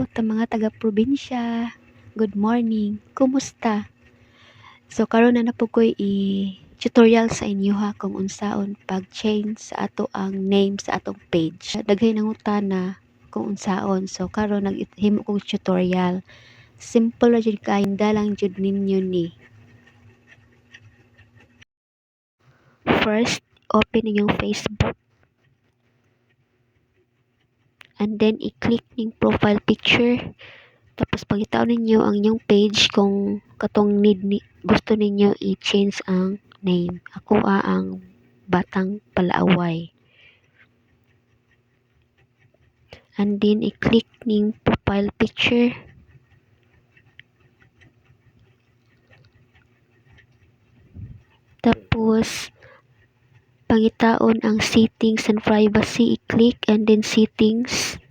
ta mga taga-probinsya. Good morning. Kumusta? So karon na po ko'y tutorial sa inyo ha kung unsaon pag-change sa ato ang name sa atong page. Daghay nangutana kung unsaon. So karon naghimo kog tutorial. Simple ra jud kaayo, dalang jud ninyo ni. First, open ninyong Facebook. And then i-click ning profile picture. Tapos pangitaon ninyo ang inyong page kung katong gusto ninyo i-change ang name. Ako ang Batang Palaaway. And then i-click ning profile picture. Tapos pangitaon ang settings and privacy, i-click and then settings.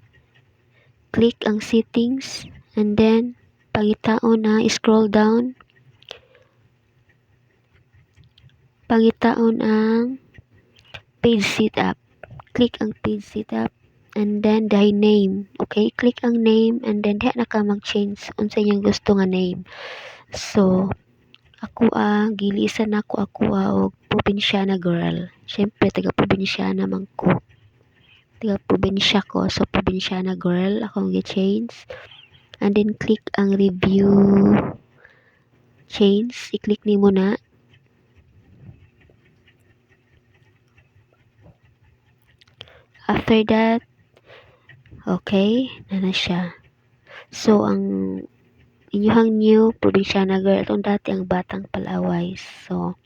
Click ang settings and then pangitaon na scroll down. Pangitaon ang page setup. Click ang page setup and then the name. Okay, click ang name and then diha na ka mag-change unsa inyong gusto nga name. So ako gilisan ako og probinsyana girl. Syempre taga probinsyana man ko. Taga probinsya ko, so probinsyana girl akong gi-change. And then click ang review change. I-click nimo na. After that, okay, na siya. So ang inyong new probinsyana girl, itong dati ang Batang Palaaway. So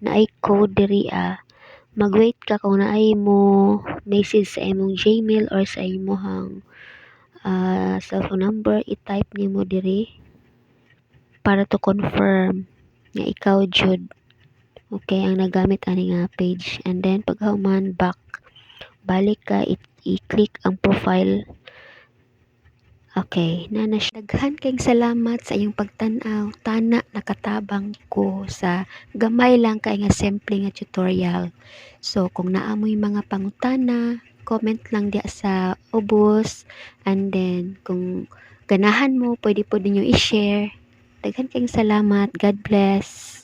naay code diri mag-wait ka kung naay mo message sa imong Gmail or sa imong cellphone number, i-type nimo diri para to confirm nga ikaw jud okay ang nagamit ani nga page. And then pag human back, balik ka, i-click ang profile. Okay, na siya. Daghan kayong salamat sa iyong pagtan-aw. Tana nakatabang ko sa gamay lang kay nga simple nga tutorial. So kung naamoy mga pangutana, comment lang diya sa ubos. And then kung ganahan mo, pwede po ninyo i-share. Daghan kayong salamat. God bless.